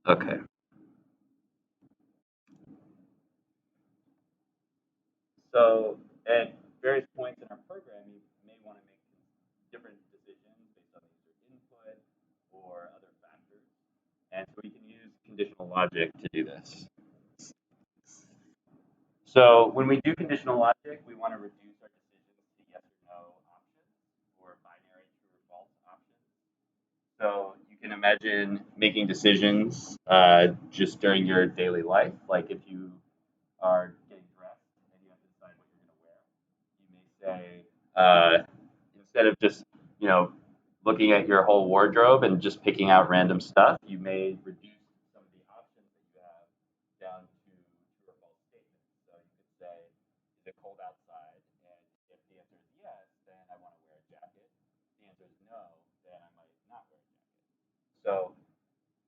Okay. So at various points in our program, you may want to make different decisions based on user input or other factors. And so we can use conditional logic to do this. So when we do conditional logic, we want to reduce our decisions to yes or no options or binary true or false options. So you can imagine making decisions just during your daily life, like if you are getting dressed and you have to decide what you're going to wear. You may say, instead of just, looking at your whole wardrobe and just picking out random stuff, you may reduce some of the options that you have down to true or false statements. So you could say, is it cold outside? And if the answer is yes, then I want to wear a jacket. If the answer is no, then I might not wear a jacket. So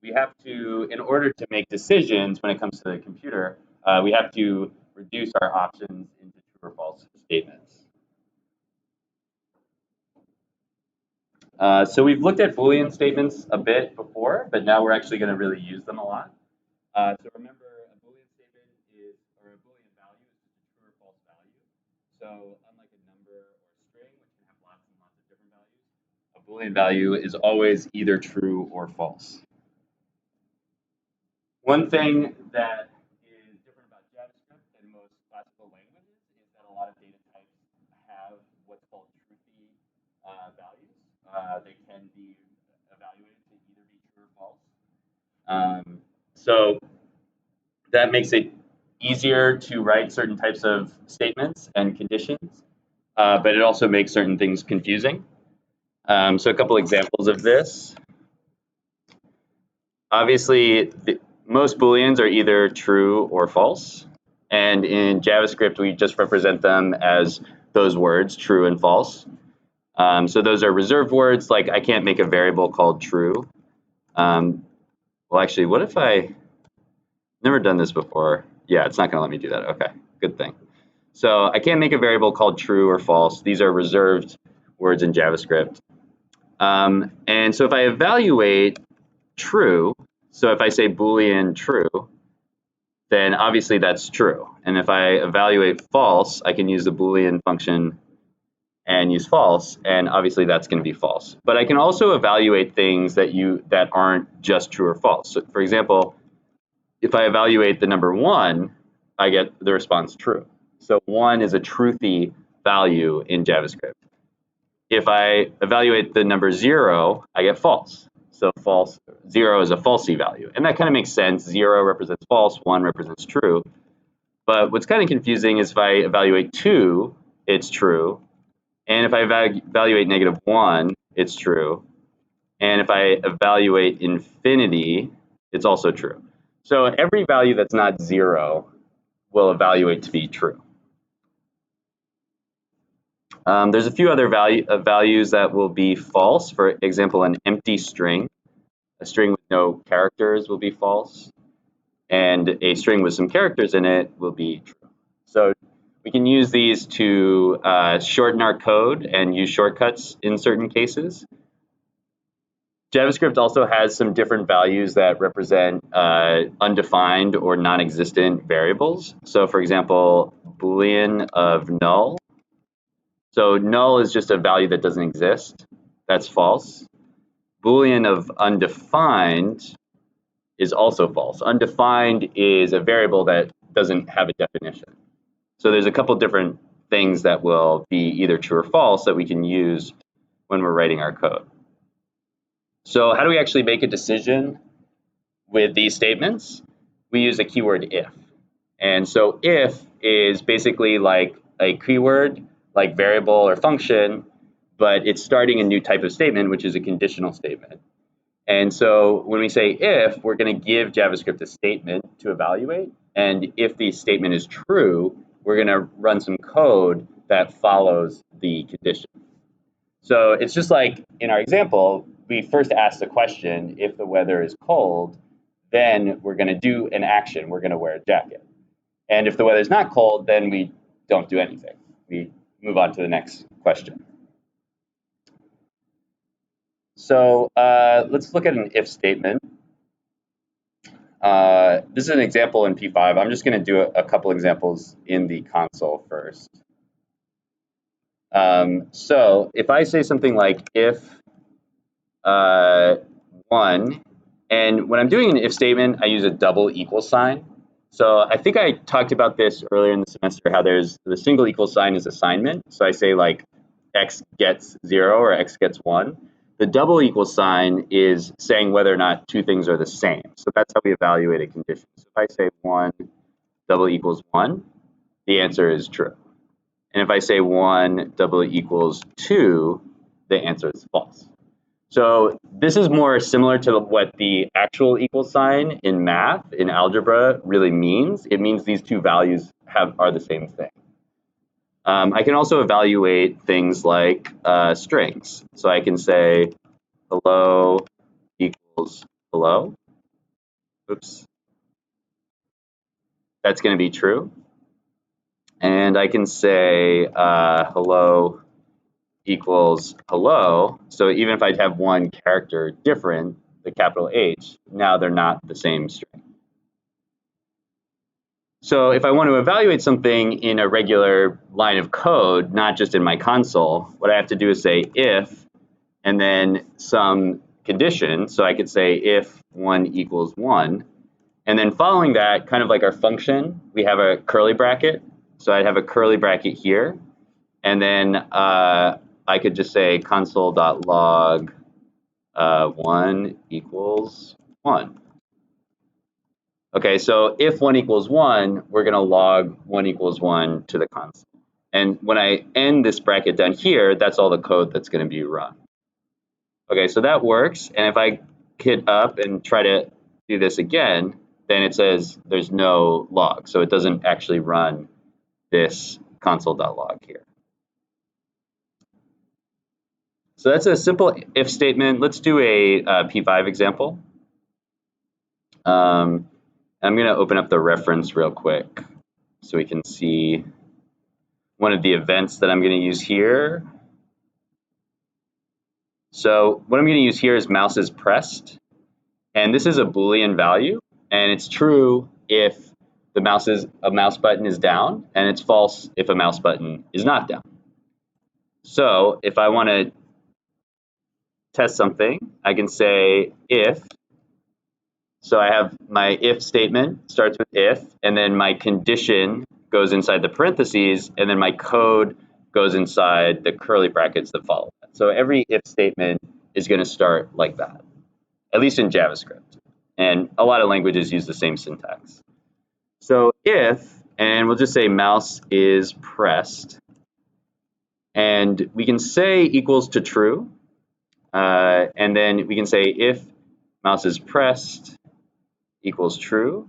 we have to, in order to make decisions when it comes to the computer, we have to reduce our options into true or false statements. So we've looked at Boolean statements a bit before, but now we're actually going to really use them a lot. So remember, a Boolean statement or a Boolean value is just a true or false value. So unlike a number or a string, which can have lots and lots of different values, a Boolean value is always either true or false. One thing that is different about JavaScript than most classical languages is that a lot of data types have what's called truthy values. They can be evaluated to either be true or false. So that makes it easier to write certain types of statements and conditions, but it also makes certain things confusing. So a couple examples of this. Obviously, most Booleans are either true or false. And in JavaScript, we just represent them as those words, true and false. So those are reserved words, like I can't make a variable called true. Well, actually, what if I never done this before? Yeah, it's not going to let me do that. Okay, good thing. So I can't make a variable called true or false. These are reserved words in JavaScript. And so if I evaluate true, so if I say Boolean true, then obviously that's true. And if I evaluate false, I can use the Boolean function and use false, and obviously that's going to be false. But I can also evaluate things that aren't just true or false. So for example, if I evaluate the number 1, I get the response true. So 1 is a truthy value in JavaScript. If I evaluate the number 0, I get false. So false, 0 is a falsy value. And that kind of makes sense. 0 represents false, 1 represents true. But what's kind of confusing is if I evaluate 2, it's true. And if I evaluate -1, it's true. And if I evaluate infinity, it's also true. So every value that's not 0 will evaluate to be true. There's a few other values that will be false. For example, an empty string. A string with no characters will be false. And a string with some characters in it will be true. So we can use these to shorten our code and use shortcuts in certain cases. JavaScript also has some different values that represent undefined or non-existent variables. So for example, Boolean of null. So null is just a value that doesn't exist. That's false. Boolean of undefined is also false. Undefined is a variable that doesn't have a definition. So there's a couple different things that will be either true or false that we can use when we're writing our code. So how do we actually make a decision with these statements? We use a keyword if. And so if is basically like a keyword, like variable or function, but it's starting a new type of statement, which is a conditional statement. And so when we say if, we're going to give JavaScript a statement to evaluate. And if the statement is true, we're going to run some code that follows the condition. So it's just like in our example, we first ask the question, if the weather is cold, then we're going to do an action. We're going to wear a jacket. And if the weather is not cold, then we don't do anything. We move on to the next question. So let's look at an if statement. This is an example in P5. I'm just going to do a couple examples in the console first. So if I say something like if 1, and when I'm doing an if statement, I use a double equal sign. So I think I talked about this earlier in the semester, how there's the single equal sign is assignment. So I say like x gets 0 or x gets 1. The double equal sign is saying whether or not two things are the same. So that's how we evaluate a condition. So if I say 1 double equals 1, the answer is true. And if I say 1 double equals 2, the answer is false. So this is more similar to what the actual equal sign in math, in algebra, really means. It means these two values are the same thing. I can also evaluate things like strings. So I can say hello equals hello. Oops. That's going to be true. And I can say hello equals hello. So even if I have one character different, the capital H, now they're not the same string. So if I want to evaluate something in a regular line of code, not just in my console, what I have to do is say if, and then some condition. So I could say if 1 equals 1. And then following that, kind of like our function, we have a curly bracket. So I'd have a curly bracket here. And then I could just say console.log 1 equals 1. Okay, so if 1 equals 1, we're going to log 1 equals 1 to the console. And when I end this bracket down here, that's all the code that's going to be run. Okay, so that works. And if I hit up and try to do this again, then it says there's no log. So it doesn't actually run this console.log here. So that's a simple if statement. Let's do a P5 example. I'm going to open up the reference real quick so we can see one of the events that I'm going to use here. So what I'm going to use here is mouse is pressed. And this is a Boolean value. And it's true if the mouse button is down, and it's false if a mouse button is not down. So if I want to test something, I can say if. So I have my if statement starts with if, and then my condition goes inside the parentheses, and then my code goes inside the curly brackets that follow that. So every if statement is going to start like that, at least in JavaScript. And a lot of languages use the same syntax. So if, and we'll just say mouse is pressed, and we can say equals to true, and then we can say if mouse is pressed equals true.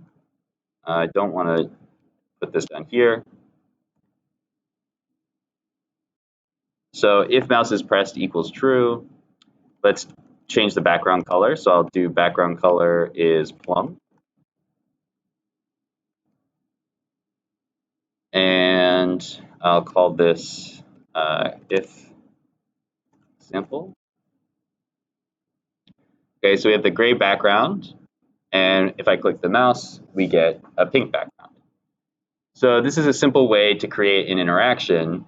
I don't want to put this down here. So if mouse is pressed equals true, let's change the background color. So I'll do background color is plum. And I'll call this if example. Okay, so we have the gray background. And if I click the mouse, we get a pink background. So this is a simple way to create an interaction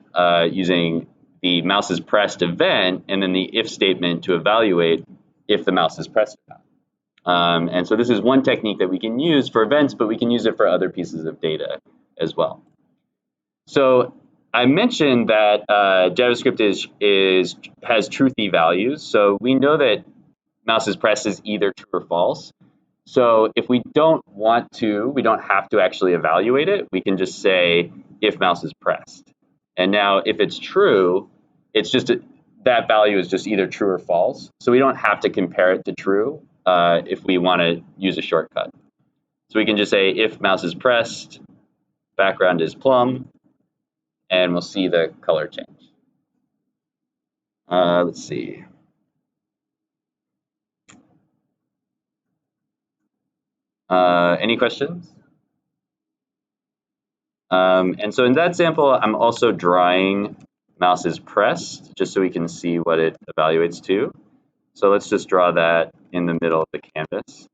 using the mouse is pressed event and then the if statement to evaluate if the mouse is pressed or not. And so this is one technique that we can use for events, but we can use it for other pieces of data as well. So I mentioned that JavaScript has truthy values. So we know that mouse is pressed is either true or false. So if we don't want to, we don't have to actually evaluate it. We can just say if mouse is pressed. And now if it's true, it's just that value is just either true or false. So we don't have to compare it to true if we want to use a shortcut. So we can just say if mouse is pressed, background is plum, and we'll see the color change. Let's see. Any questions? And so in that sample, I'm also drawing mouse is pressed, just so we can see what it evaluates to. So let's just draw that in the middle of the canvas.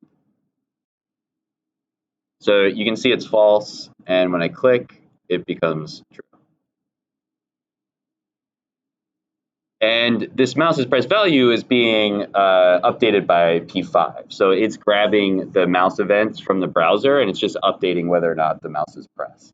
So you can see it's false, and when I click, it becomes true. And this mouse's press value is being updated by P5. So it's grabbing the mouse events from the browser, and it's just updating whether or not the mouse is pressed.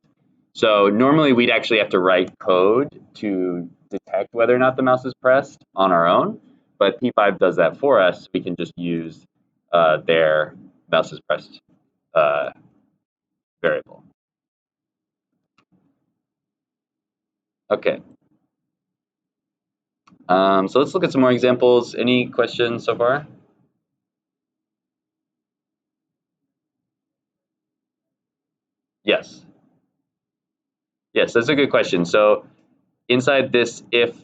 So normally we'd actually have to write code to detect whether or not the mouse is pressed on our own, but P5 does that for us. We can just use their mouse is pressed variable. Okay. So let's look at some more examples. Any questions so far? Yes. Yes, that's a good question. So inside this if,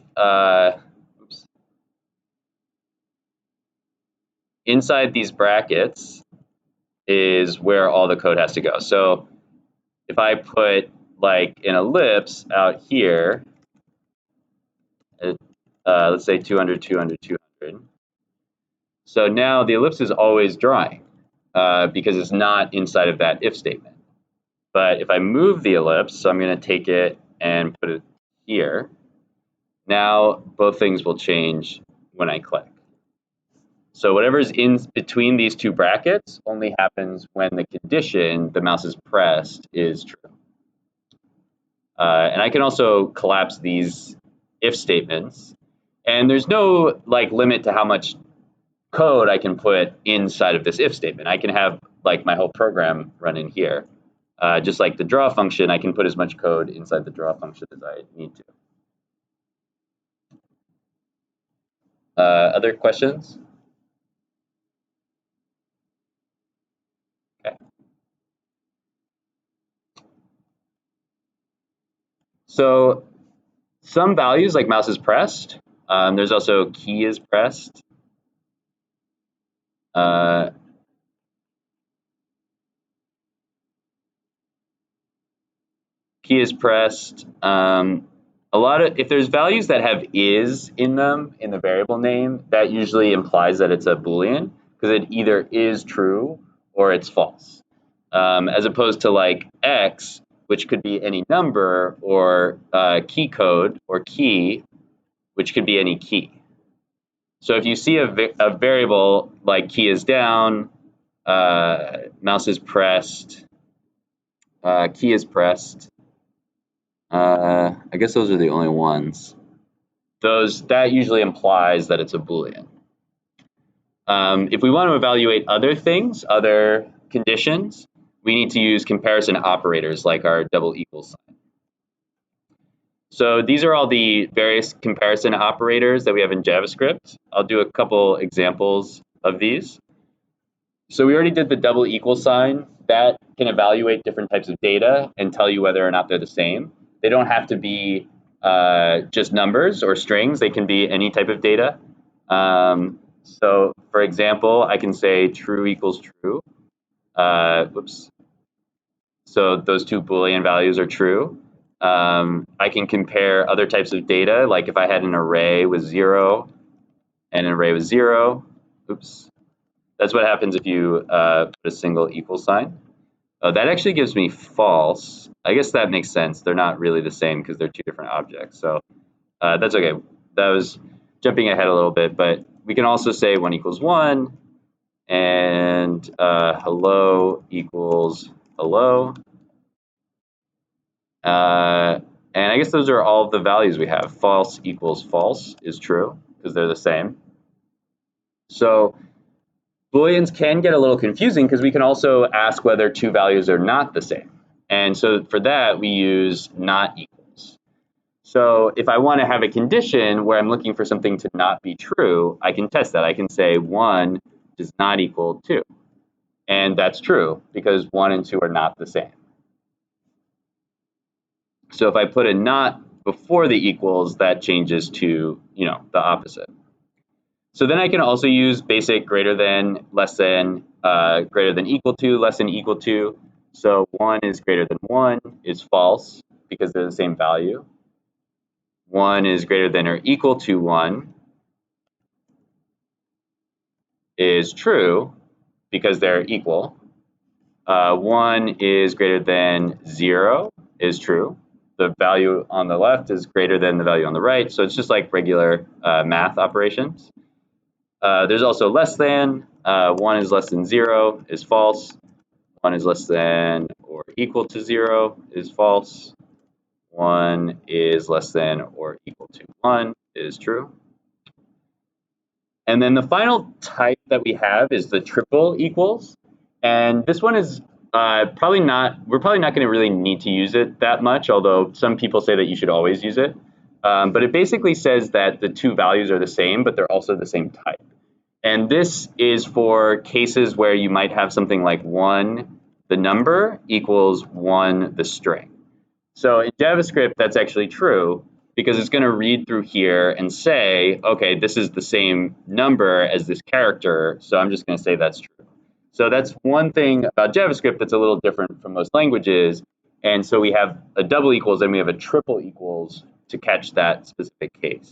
inside these brackets is where all the code has to go. So if I put like an ellipse out here, let's say 200, 200, 200. So now the ellipse is always drawing because it's not inside of that if statement. But if I move the ellipse, so I'm going to take it and put it here. Now both things will change when I click. So whatever's in between these two brackets only happens when the condition the mouse is pressed is true. And I can also collapse these if statements. And there's no like limit to how much code I can put inside of this if statement. I can have like my whole program run in here. Just like the draw function, I can put as much code inside the draw function as I need to. Other questions? Okay. So some values like mouse is pressed. There's also key is pressed. Key is pressed. If there's values that have is in them in the variable name, that usually implies that it's a Boolean because it either is true or it's false. As opposed to like X, which could be any number, or key code or key, which could be any key. So if you see a variable like key is down, mouse is pressed, key is pressed, I guess those are the only ones. That usually implies that it's a Boolean. If we want to evaluate other things, other conditions, we need to use comparison operators like our double equals sign. So these are all the various comparison operators that we have in JavaScript. I'll do a couple examples of these. So we already did the double equal sign. That can evaluate different types of data and tell you whether or not they're the same. They don't have to be just numbers or strings. They can be any type of data. So for example, I can say true equals true. Whoops. So those two Boolean values are true. I can compare other types of data, like if I had an array with 0 and an array with 0. Oops. That's what happens if you put a single equal sign. That actually gives me false. I guess that makes sense. They're not really the same because they're two different objects. So that's okay. That was jumping ahead a little bit, but we can also say 1 equals 1 and hello equals hello. And I guess those are all of the values we have. False equals false is true because they're the same. So Booleans can get a little confusing because we can also ask whether two values are not the same. And so for that, we use not equals. So if I want to have a condition where I'm looking for something to not be true, I can test that. I can say 1 does not equal 2. And that's true because 1 and 2 are not the same. So if I put a not before the equals, that changes to, the opposite. So then I can also use basic greater than, less than, greater than equal to, less than equal to. So 1 is greater than 1 is false because they're the same value. 1 is greater than or equal to 1 is true because they're equal. 1 is greater than 0 is true. The value on the left is greater than the value on the right. So it's just like regular math operations. There's also less than. 1 is less than 0 is false. 1 is less than or equal to 0 is false. 1 is less than or equal to 1 is true. And then the final type that we have is the triple equals. And this one is we're probably not going to really need to use it that much, although some people say that you should always use it. But it basically says that the two values are the same, but they're also the same type. And this is for cases where you might have something like 1, the number, equals 1, the string. So in JavaScript, that's actually true because it's going to read through here and say, okay, this is the same number as this character, so I'm just going to say that's true. So that's one thing about JavaScript that's a little different from most languages. And so we have a double equals and we have a triple equals to catch that specific case.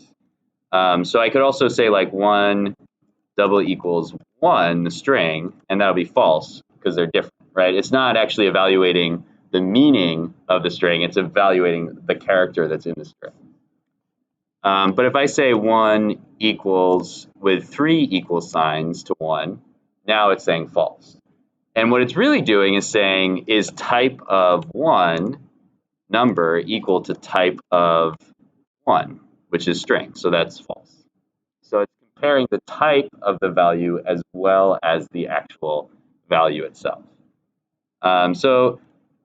So I could also say like 1 double equals 1, the string, and that'll be false because they're different, right? It's not actually evaluating the meaning of the string, it's evaluating the character that's in the string. But if I say 1 equals with 3 equal signs to 1, now it's saying false. And what it's really doing is saying, is type of 1 number equal to type of 1, which is string, so that's false. So it's comparing the type of the value as well as the actual value itself. So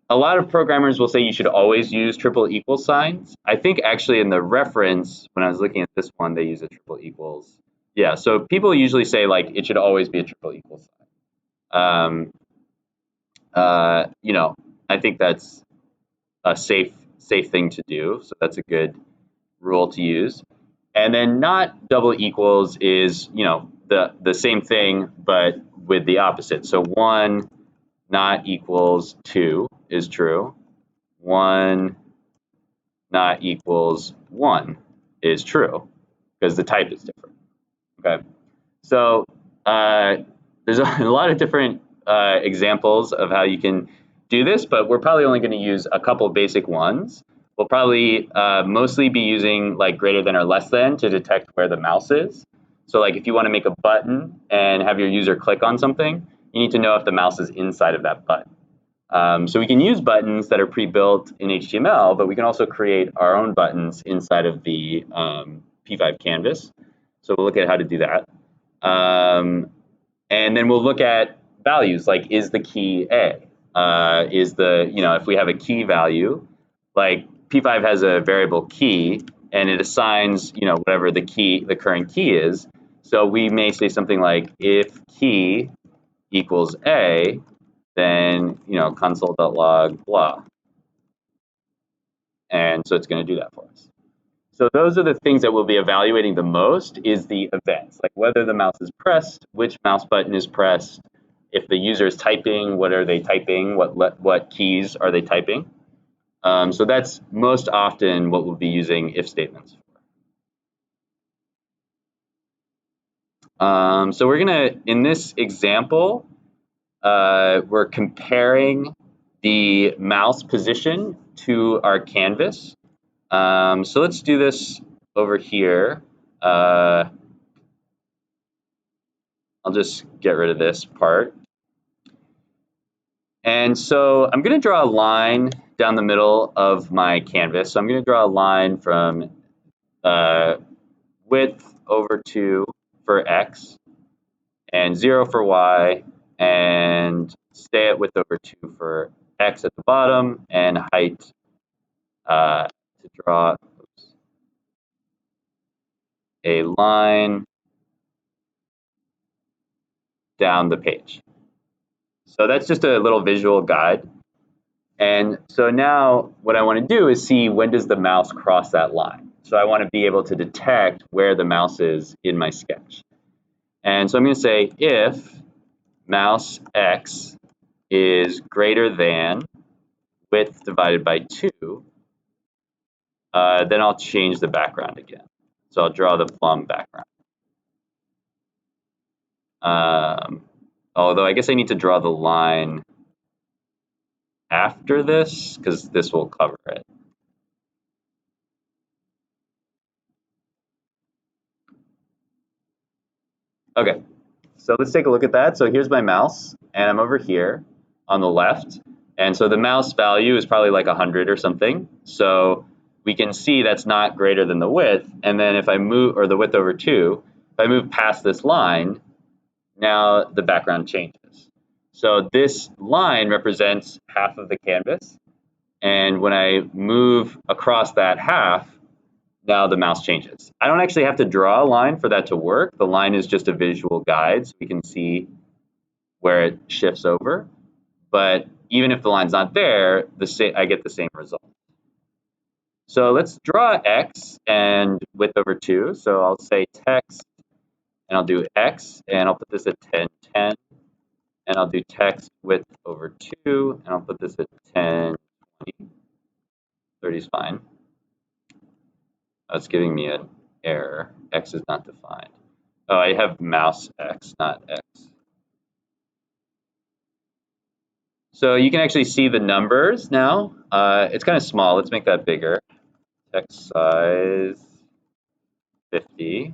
a lot of programmers will say you should always use triple equal signs. I think actually in the reference, when I was looking at this one, they use a triple equals. Yeah, so people usually say like it should always be a triple equal sign. You know, I think that's a safe thing to do. So that's a good rule to use. And then not double equals is, you know, the same thing, but with the opposite. So 1 not equals 2 is true. 1 not equals 1 is true because the type is different. Okay, so there's a lot of different examples of how you can do this, but we're probably only going to use a couple basic ones. We'll probably mostly be using like greater than or less than to detect where the mouse is. So like if you want to make a button and have your user click on something, you need to know if the mouse is inside of that button. So we can use buttons that are pre-built in HTML, but we can also create our own buttons inside of the P5 canvas. So we'll look at how to do that. And then we'll look at values, like is the key A? Is the, you know, if we have a key value, like P5 has a variable key and it assigns, you know, whatever the key, the current key is. So we may say something like if key equals A, then, you know, console.log blah. And so it's going to do that for us. So those are the things that we'll be evaluating the most is the events, like whether the mouse is pressed, which mouse button is pressed, if the user is typing, what are they typing, what keys are they typing. So that's most often what we'll be using if statements for. So we're going to, in this example, we're comparing the mouse position to our canvas. So let's do this over here. I'll just get rid of this part. And so I'm going to draw a line down the middle of my canvas. So I'm going to draw a line from width over 2 for x, and 0 for y, and stay at width over 2 for x at the bottom, and height to draw a line down the page. So that's just a little visual guide. And so now what I want to do is see when does the mouse cross that line. So I want to be able to detect where the mouse is in my sketch. And so I'm going to say if mouse x is greater than width divided by 2, then I'll change the background again. So I'll draw the plum background. Although I guess I need to draw the line after this because this will cover it. Okay, so let's take a look at that. So here's my mouse, and I'm over here on the left. And so the mouse value is probably like 100 or something. So we can see that's not greater than the width. And then if I move, or the width over 2, if I move past this line, now the background changes. So this line represents half of the canvas. And when I move across that half, now the mouse changes. I don't actually have to draw a line for that to work. The line is just a visual guide, so we can see where it shifts over. But even if the line's not there, I get the same result. So let's draw x and width over 2. So I'll say text, and I'll do x, and I'll put this at 10, 10. And I'll do text width over 2, and I'll put this at 10, 20. 30 is fine. Oh, it's giving me an error. X is not defined. Oh, I have mouse X, not X. So you can actually see the numbers now. It's kind of small. Let's make that bigger. Text size 50.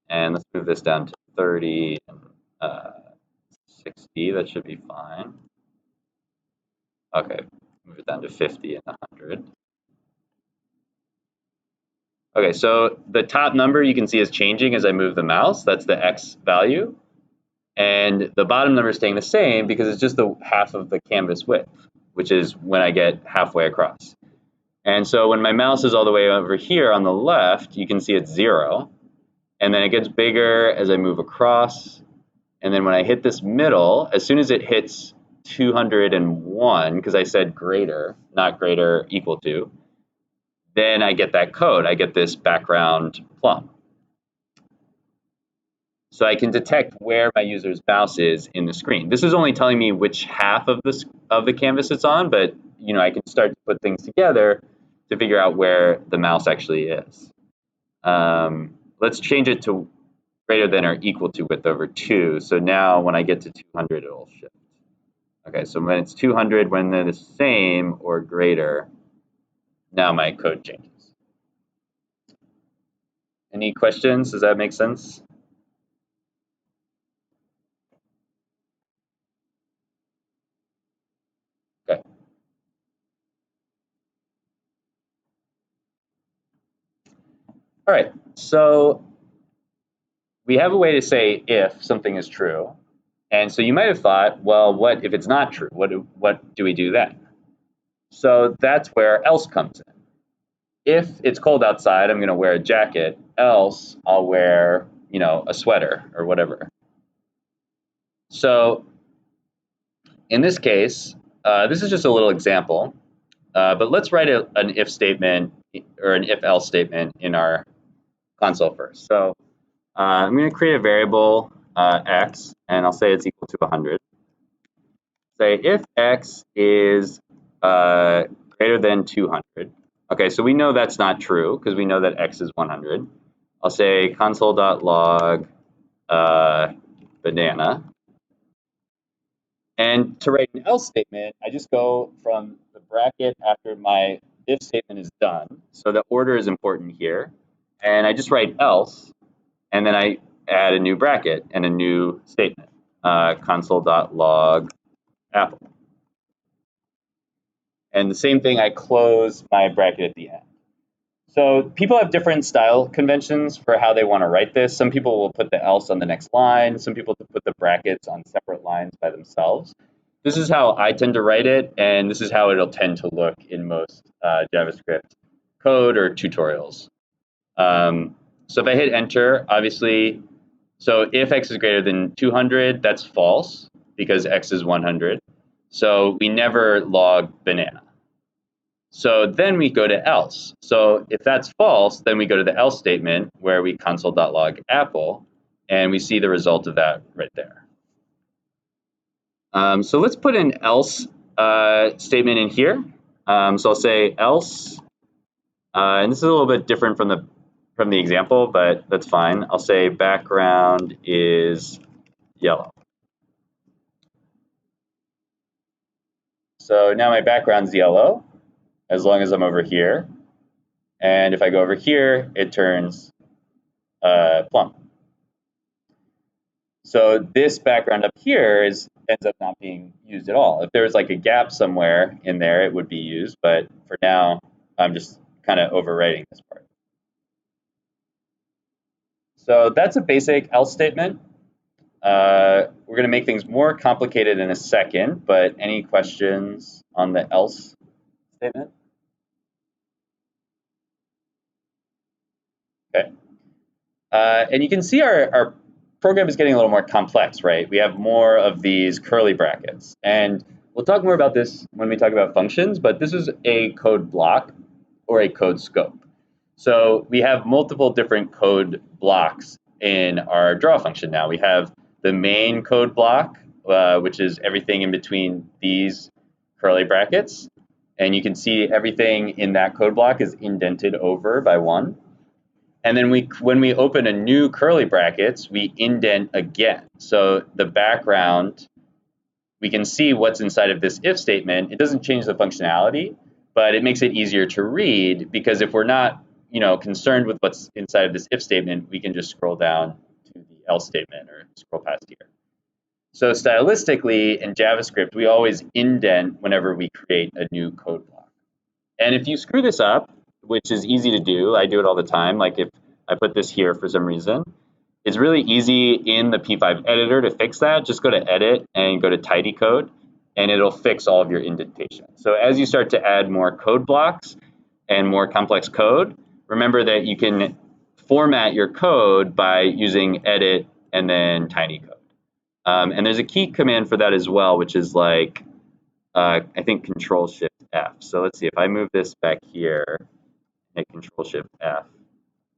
And let's move this down to 30 and 60. That should be fine. Okay, move it down to 50 and 100. Okay, so the top number you can see is changing as I move the mouse. That's the X value. And the bottom number is staying the same because it's just the half of the canvas width, which is when I get halfway across. And so when my mouse is all the way over here on the left, you can see it's 0. And then it gets bigger as I move across. And then when I hit this middle, as soon as it hits 201, because I said greater, not greater, equal to, then I get that code. I get this background plum. So I can detect where my user's mouse is in the screen. This is only telling me which half of the canvas it's on, but I can start to put things together to figure out where the mouse actually is. Let's change it to greater than or equal to width over 2. So now when I get to 200, it'll shift. Okay, so when it's 200, when they're the same or greater, now my code changes. Any questions? Does that make sense? Okay. All right, so we have a way to say if something is true. And so you might have thought, well, what if it's not true? What do we do then? So that's where else comes in. If it's cold outside, I'm going to wear a jacket. Else, I'll wear, a sweater or whatever. So in this case, this is just a little example. But let's write an if statement or an if else statement in our console first. So I'm going to create a variable x, and I'll say it's equal to 100. Say if x is greater than 200. Okay, so we know that's not true because we know that x is 100. I'll say console.log banana. And to write an else statement, I just go from the bracket after my if statement is done. So the order is important here. And I just write else, and then I add a new bracket and a new statement, console.log apple. And the same thing, I close my bracket at the end. So people have different style conventions for how they want to write this. Some people will put the else on the next line. Some people put the brackets on separate lines by themselves. This is how I tend to write it, and this is how it'll tend to look in most JavaScript code or tutorials. So if I hit enter, obviously, so if x is greater than 200, that's false because x is 100. So we never log banana. So then we go to else. So if that's false, then we go to the else statement where we console.log apple, and we see the result of that right there. So let's put an else statement in here. So I'll say else, and this is a little bit different from the example, but that's fine. I'll say background is yellow. So now my background's yellow, as long as I'm over here. And if I go over here, it turns plum. So this background up here ends up not being used at all. If there was like a gap somewhere in there, it would be used. But for now, I'm just kind of overwriting this part. So that's a basic else statement. We're going to make things more complicated in a second, but any questions on the else statement? Okay. And you can see our program is getting a little more complex, right? We have more of these curly brackets. And we'll talk more about this when we talk about functions, but this is a code block or a code scope. So we have multiple different code blocks in our draw function now. We have the main code block, which is everything in between these curly brackets. And you can see everything in that code block is indented over by 1. And then when we open a new curly brackets, we indent again. So the background, we can see what's inside of this if statement. It doesn't change the functionality, but it makes it easier to read, because if we're not concerned with what's inside of this if statement, we can just scroll down to the else statement or scroll past here. So stylistically in JavaScript, we always indent whenever we create a new code block. And if you screw this up, which is easy to do, I do it all the time, like if I put this here for some reason, it's really easy in the P5 editor to fix that. Just go to edit and go to tidy code, and it'll fix all of your indentation. So as you start to add more code blocks and more complex code, remember that you can format your code by using edit and then tiny code. And there's a key command for that as well, which is like, I think Control-Shift-F. So let's see, if I move this back here, hit Control-Shift-F,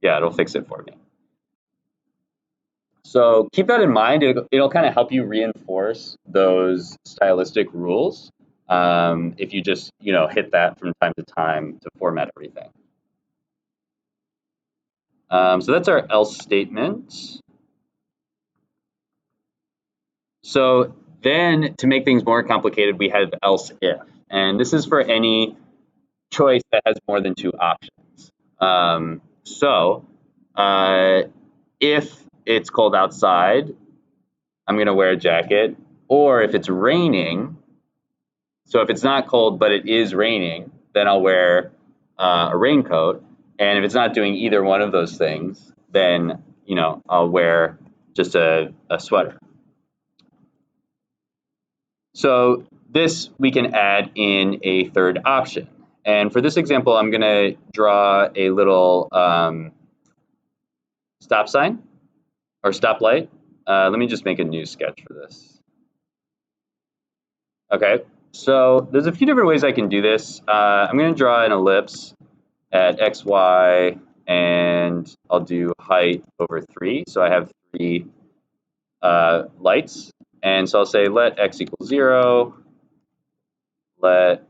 yeah, it'll fix it for me. So keep that in mind. It'll kind of help you reinforce those stylistic rules if you just hit that from time to time to format everything. So that's our else statement. So then to make things more complicated, we have else if. And this is for any choice that has more than 2 options. If it's cold outside, I'm going to wear a jacket. Or if it's raining, so if it's not cold but it is raining, then I'll wear a raincoat. And if it's not doing either one of those things, then I'll wear just a sweater. So this we can add in a third option. And for this example, I'm going to draw a little stop sign or stoplight. Let me just make a new sketch for this. Okay, so there's a few different ways I can do this. I'm going to draw an ellipse at x, y, and I'll do height over 3. So I have 3 lights. And so I'll say let x equal 0, var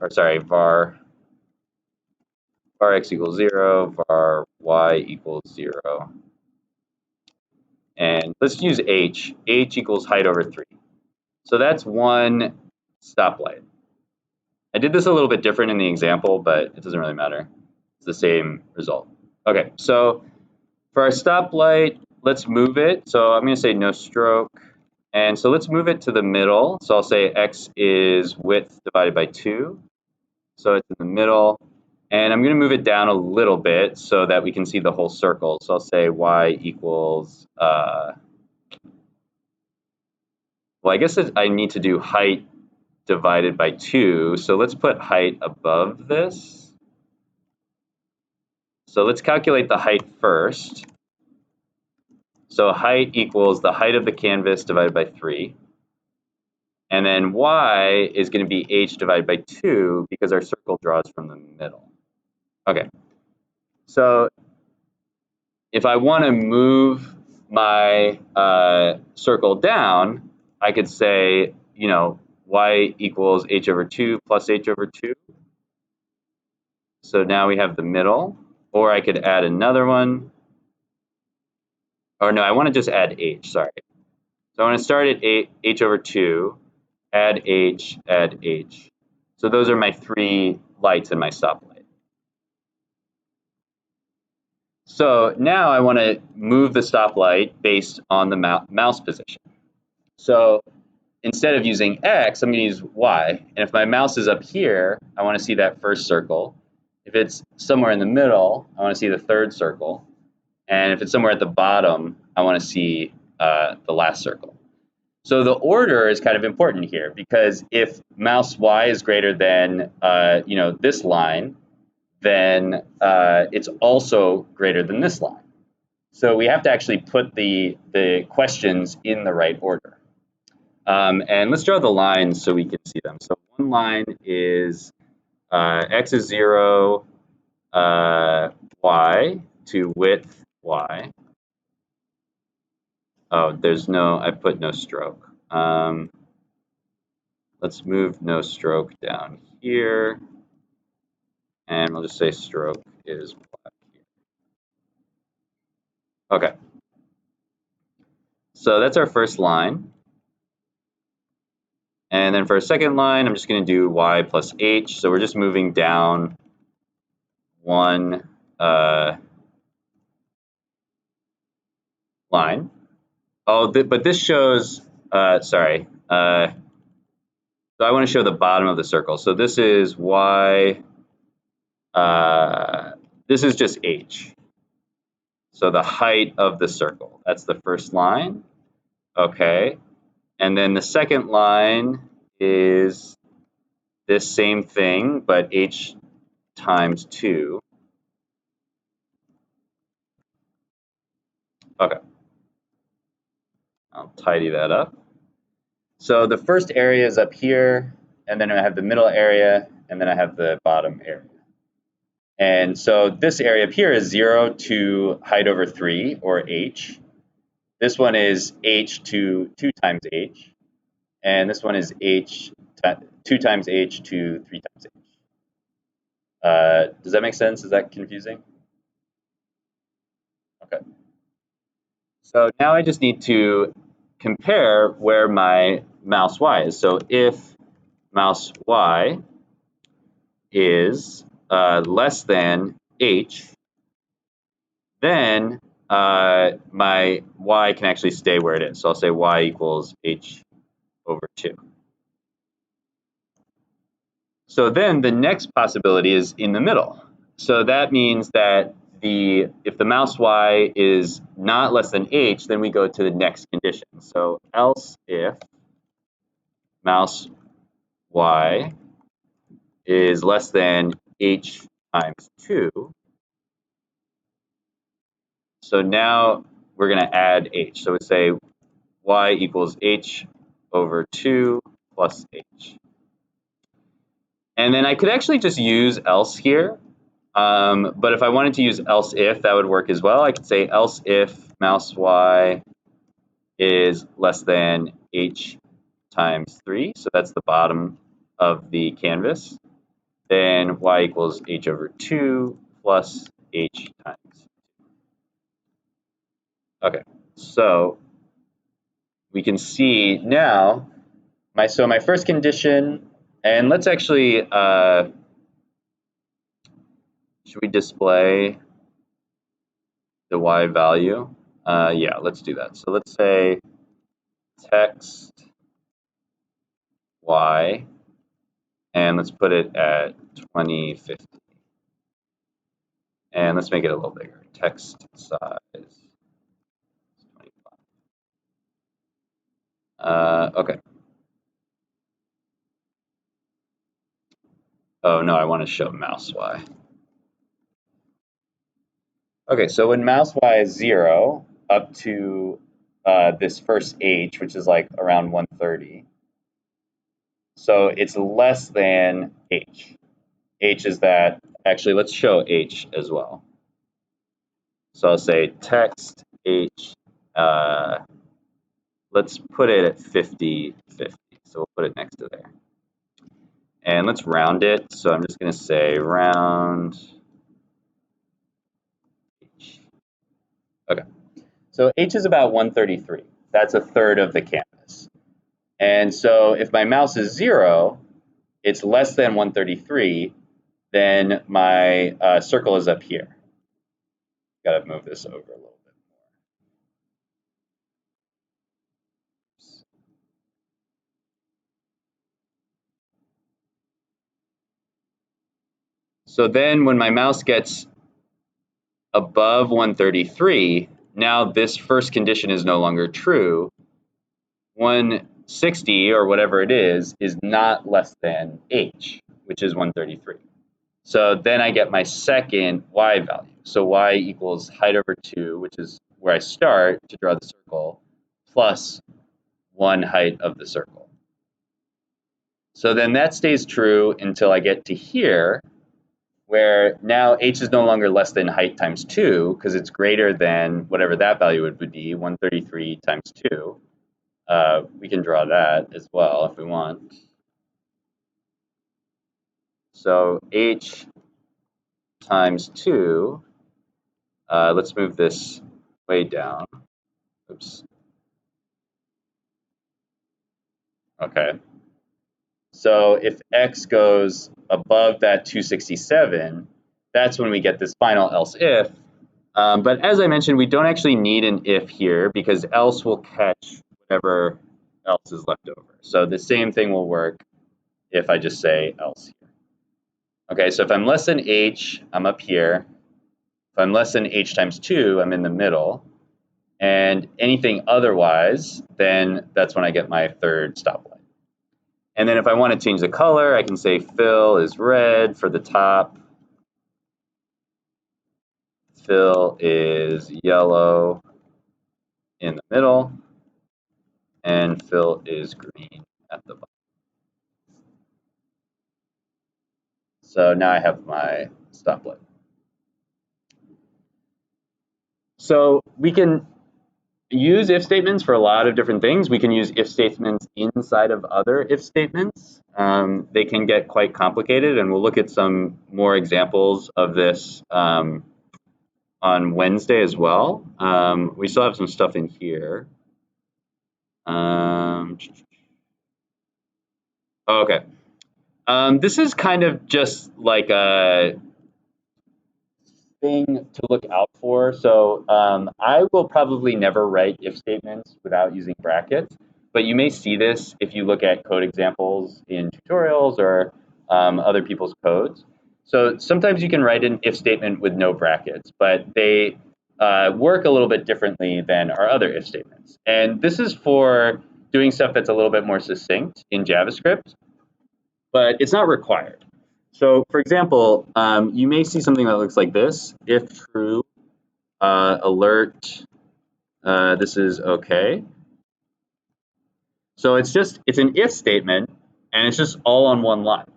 x equals 0, var y equals 0. And let's use h. H equals height over 3. So that's one stoplight. I did this a little bit different in the example, but it doesn't really matter. It's the same result. Okay, so for our stoplight, let's move it. So I'm going to say no stroke. And so let's move it to the middle. So I'll say x is width divided by 2. So it's in the middle. And I'm going to move it down a little bit so that we can see the whole circle. So I'll say y equals, well, I guess I need to do height divided by 2. So let's put height above this. So let's calculate the height first. So height equals the height of the canvas divided by 3. And then y is going to be h divided by 2 because our circle draws from the middle. Okay. So if I want to move my circle down, I could say, y equals h over 2 plus h over 2. So now we have the middle. Or I could add another one. Or no, I want to just add h, sorry. So I want to start at h over 2, add h, add h. So those are my 3 lights in my stoplight. So now I want to move the stoplight based on the mouse position. So instead of using X, I'm going to use Y. And if my mouse is up here, I want to see that first circle. If it's somewhere in the middle, I want to see the third circle. And if it's somewhere at the bottom, I want to see the last circle. So the order is kind of important here, because if mouse Y is greater than this line, then it's also greater than this line. So we have to actually put the questions in the right order. And let's draw the lines so we can see them. So one line is X is 0, Y to width Y. Oh, I put no stroke. Let's move no stroke down here. And we'll just say stroke is black here. Okay. So that's our first line. And then for a second line, I'm just going to do Y plus H. So we're just moving down one line. Oh, but this shows, sorry. So I want to show the bottom of the circle. So this is Y, this is just H. So the height of the circle, that's the first line. Okay. And then the second line is this same thing, but H times 2. Okay. I'll tidy that up. So the first area is up here, and then I have the middle area, and then I have the bottom area. And so this area up here is 0 to height over 3, or H. This one is H to 2 times H. And this one is H 2 times H to 3 times H. Does that make sense? Is that confusing? Okay. So now I just need to compare where my mouse Y is. So if mouse Y is less than H, then my Y can actually stay where it is. So I'll say Y equals H over 2. So then the next possibility is in the middle. So that means that if the mouse Y is not less than H, then we go to the next condition. So else if mouse Y is less than H times 2. So now we're going to add H. So we say Y equals H over 2 plus H. And then I could actually just use else here. But if I wanted to use else if, that would work as well. I could say else if mouse Y is less than H times 3. So that's the bottom of the canvas. Then Y equals H over 2 plus H times 2. Okay, so we can see now my first condition, and let's actually should we display the Y value? Yeah, let's do that. So let's say text Y, and let's put it at 2050. And let's make it a little bigger. Text size 25. Okay. Oh no, I want to show mouse Y. Okay, so when mouse Y is 0 up to this first H, which is like around 130, so it's less than H. H is that, actually let's show H as well. So I'll say text H, let's put it at 50, 50. So we'll put it next to there. And let's round it. So I'm just going to say round H. Okay. So H is about 133. That's a third of the canvas. And so if my mouse is 0, it's less than 133, then my circle is up here. Got to move this over a little bit more. So then when my mouse gets above 133, now this first condition is no longer true. 160 or whatever it is not less than h, which is 133. So then I get my second y value. So y equals height over 2, which is where I start to draw the circle, plus 1 height of the circle. So then that stays true until I get to here, where now h is no longer less than height times 2, because it's greater than whatever that value would be, 133 times 2. We can draw that as well if we want. So h times 2, let's move this way down. Oops. Okay. So if x goes above that 267, that's when we get this final else if. But as I mentioned, we don't actually need an if here because else will catch whatever else is left over. So the same thing will work if I just say else here. Okay, so if I'm less than h, I'm up here. If I'm less than h times 2, I'm in the middle. And anything otherwise, then that's when I get my third stoplight. And then if I want to change the color, I can say fill is red for the top. Fill is yellow in the middle. And fill is green at the bottom. So now I have my stoplight. So we can use if statements for a lot of different things. We can use if statements inside of other if statements. They can get quite complicated, and we'll look at some more examples of this on Wednesday as well. We still have some stuff in here. Okay. This is kind of just like a thing to look out for. So I will probably never write if statements without using brackets, but you may see this if you look at code examples in tutorials or other people's codes. So sometimes you can write an if statement with no brackets, but they work a little bit differently than our other if statements. And this is for doing stuff that's a little bit more succinct in JavaScript, but it's not required. So for example, you may see something that looks like this. If true, alert, this is okay. So it's an if statement, and it's just all on one line.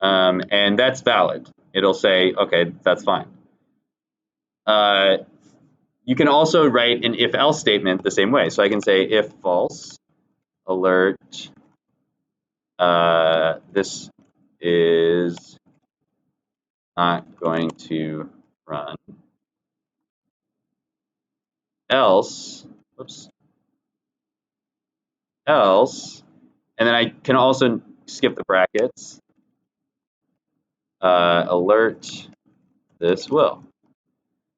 And that's valid. It'll say, okay, that's fine. You can also write an if else statement the same way. So I can say if false, alert, this is not going to run. Else, else, and then I can also skip the brackets, alert, this will.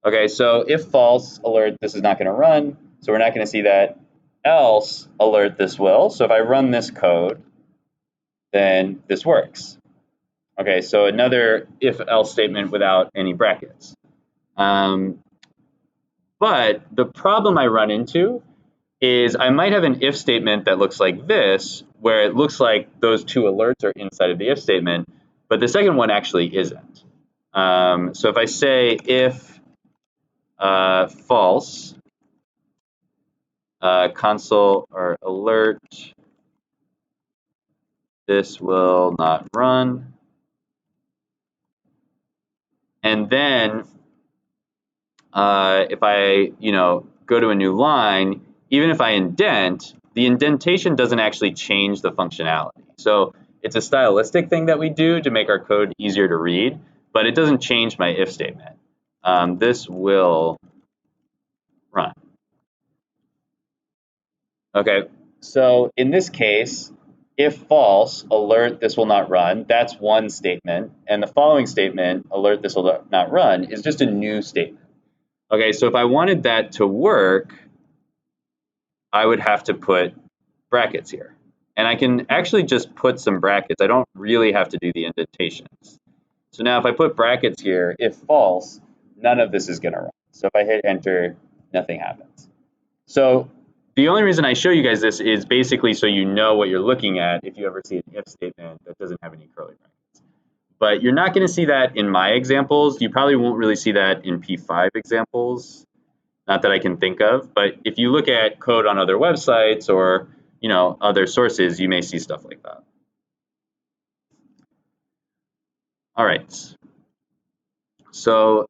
Okay, so if false, alert, this is not going to run, so we're not going to see that. Else, alert, this will. So if I run this code, then this works. Okay, so another if-else statement without any brackets. But the problem I run into is I might have an if statement that looks like this, where it looks like those two alerts are inside of the if statement, but the second one actually isn't. So if I say if false, console or alert, this will not run. And then if I go to a new line, even if I indent, the indentation doesn't actually change the functionality. So it's a stylistic thing that we do to make our code easier to read, but it doesn't change my if statement. This will run. Okay, so in this case, if false, alert, this will not run. That's one statement. And the following statement, alert, this will not run, is just a new statement. Okay, so if I wanted that to work, I would have to put brackets here. And I can actually just put some brackets. I don't really have to do the indentations. So now if I put brackets here, if false, none of this is going to run. So if I hit enter, nothing happens. So the only reason I show you guys this is basically so you know what you're looking at if you ever see an if statement that doesn't have any curly brackets. But you're not going to see that in my examples. You probably won't really see that in P5 examples, not that I can think of. But if you look at code on other websites or other sources, you may see stuff like that. All right. So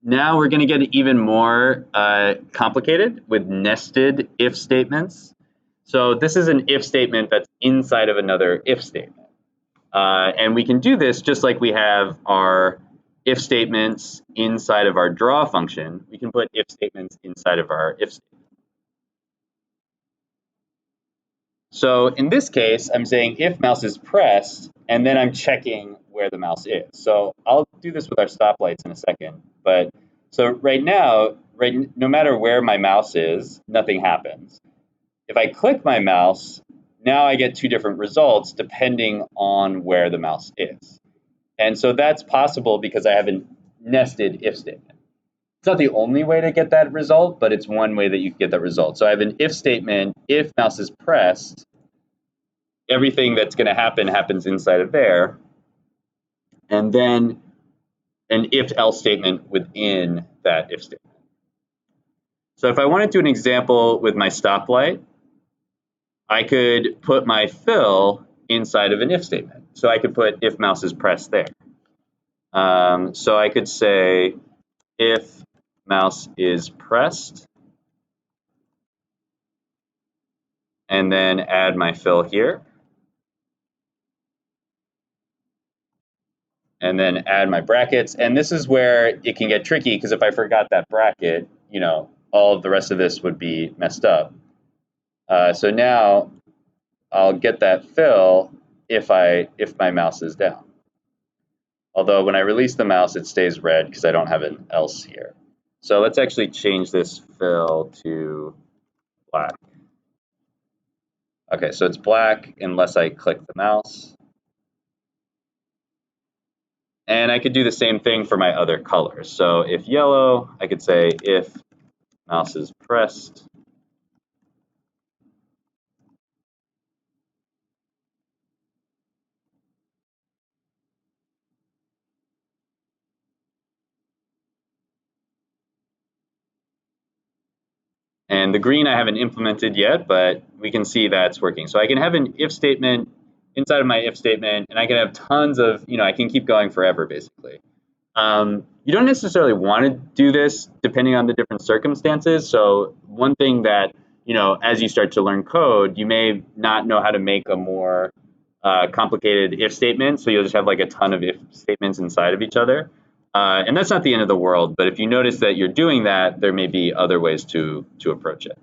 now we're going to get even more complicated with nested if statements. So this is an if statement that's inside of another if statement. And we can do this just like we have our if statements inside of our draw function. We can put if statements inside of our if statement. So in this case, I'm saying if mouse is pressed, and then I'm checking where the mouse is. So I'll do this with our stoplights in a second. But so right now, no matter where my mouse is, nothing happens. If I click my mouse, now I get two different results depending on where the mouse is. And so that's possible because I have a nested if statement. It's not the only way to get that result, but it's one way that you can get that result. So I have an if statement, if mouse is pressed, everything that's going to happen happens inside of there. And then an if-else statement within that if statement. So if I want to do an example with my stoplight, I could put my fill inside of an if statement. So I could put if mouse is pressed there. So I could say if mouse is pressed, and then add my fill here. And then add my brackets. And this is where it can get tricky because if I forgot that bracket, all of the rest of this would be messed up. So now I'll get that fill if my mouse is down. Although when I release the mouse, it stays red because I don't have an else here. So let's actually change this fill to black. Okay, so it's black unless I click the mouse. And I could do the same thing for my other colors. So if yellow, I could say if mouse is pressed. And the green I haven't implemented yet, but we can see that's working. So I can have an if statement inside of my if statement, and I can have tons of, I can keep going forever, basically. You don't necessarily want to do this depending on the different circumstances. So one thing that, as you start to learn code, you may not know how to make a more complicated if statement. So you'll just have like a ton of if statements inside of each other. And that's not the end of the world. But if you notice that you're doing that, there may be other ways to approach it.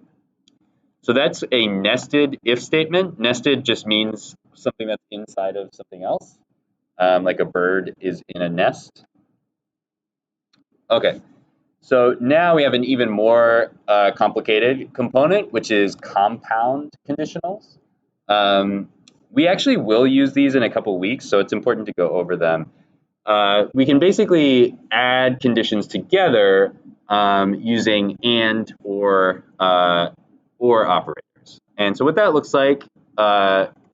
So that's a nested if statement. Nested just means something that's inside of something else, like a bird is in a nest. Okay, so now we have an even more complicated component, which is compound conditionals. We actually will use these in a couple weeks, so it's important to go over them. We can basically add conditions together using and or operators. And so what that looks like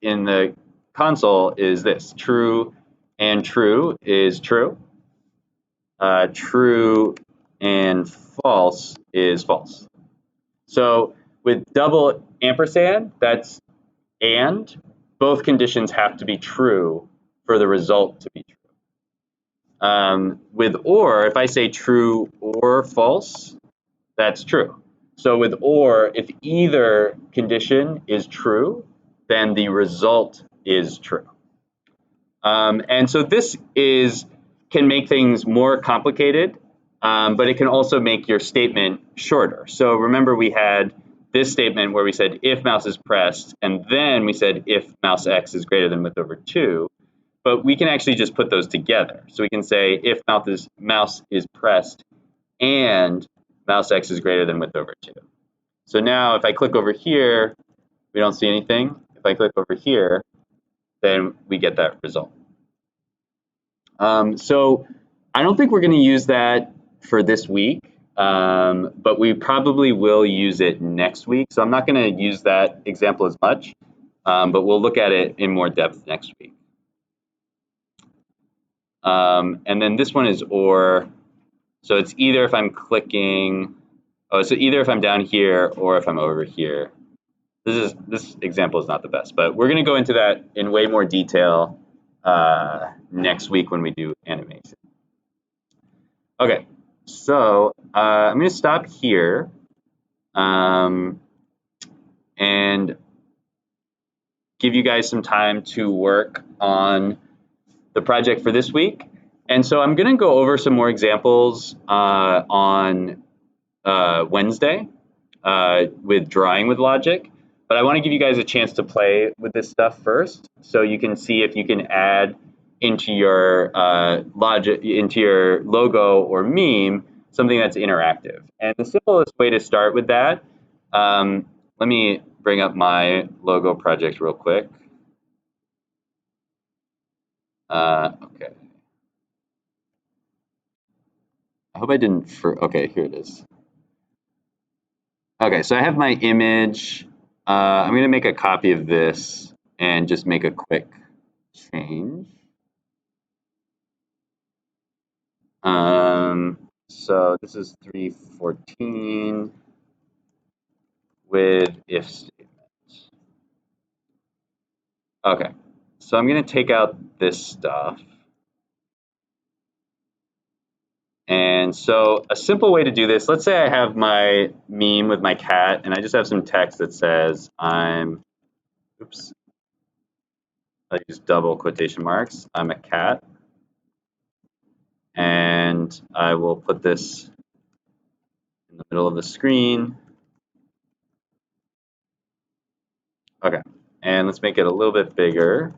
in the console is this: true and true is true. True and false is false. So with double ampersand, that's and. Both conditions have to be true for the result to be true. With or, if I say true or false, that's true. So with or, if either condition is true, then the result is true. And so this can make things more complicated, but it can also make your statement shorter. So remember we had this statement where we said if mouse is pressed, and then we said if mouse x is greater than width over 2, but we can actually just put those together. So we can say if mouse is pressed and mouse x is greater than width over 2. So now if I click over here, we don't see anything. If I click over here, then we get that result. So I don't think we're going to use that for this week, but we probably will use it next week. So I'm not going to use that example as much, but we'll look at it in more depth next week. And then this one is or. So it's either if I'm clicking, so either if I'm down here or if I'm over here. This example is not the best, but we're going to go into that in way more detail next week when we do animation. Okay, so I'm going to stop here and give you guys some time to work on the project for this week. And so I'm going to go over some more examples on Wednesday with drawing with logic. But I want to give you guys a chance to play with this stuff first, so you can see if you can add into your logic, into your logo or meme, something that's interactive. And the simplest way to start with that, let me bring up my logo project real quick. Okay. I hope I didn't. Okay, here it is. Okay, so I have my image. I'm going to make a copy of this and just make a quick change. So this is 314 with if statement. Okay, so I'm going to take out this stuff. And so a simple way to do this, let's say I have my meme with my cat and I just have some text that says oops, I use double quotation marks, I'm a cat. And I will put this in the middle of the screen. Okay, and let's make it a little bit bigger.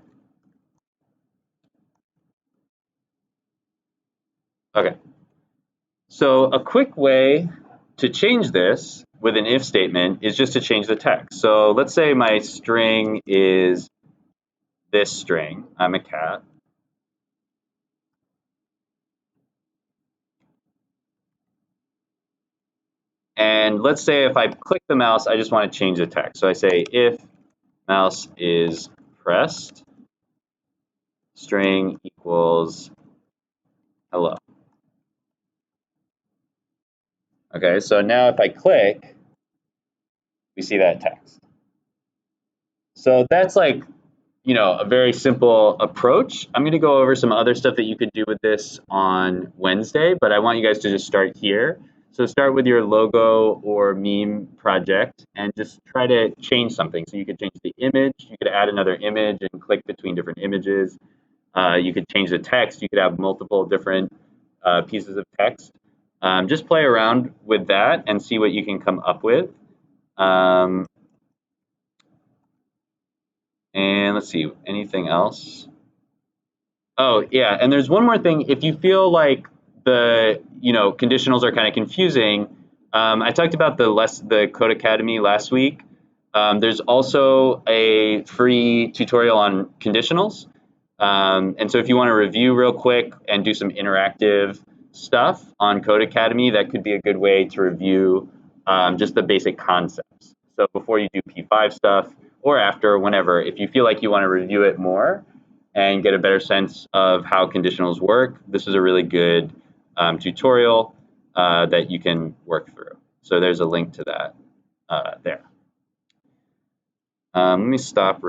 Okay, so a quick way to change this with an if statement is just to change the text. So let's say my string is this string, I'm a cat. And let's say if I click the mouse, I just want to change the text. So I say if mouse is pressed, string equals hello. Okay, so now if I click, we see that text. So that's like, a very simple approach. I'm going to go over some other stuff that you could do with this on Wednesday, but I want you guys to just start here. So start with your logo or meme project and just try to change something. So you could change the image, you could add another image and click between different images. You could change the text, you could have multiple different pieces of text. Just play around with that and see what you can come up with. And let's see, anything else? Oh, yeah, and there's one more thing. If you feel like the conditionals are kind of confusing, I talked about the Code Academy last week. There's also a free tutorial on conditionals. And so if you want to review real quick and do some interactive stuff on Code Academy, that could be a good way to review just the basic concepts. So before you do P5 stuff or after, whenever, if you feel like you want to review it more and get a better sense of how conditionals work, this is a really good tutorial that you can work through. So there's a link to that there. Let me stop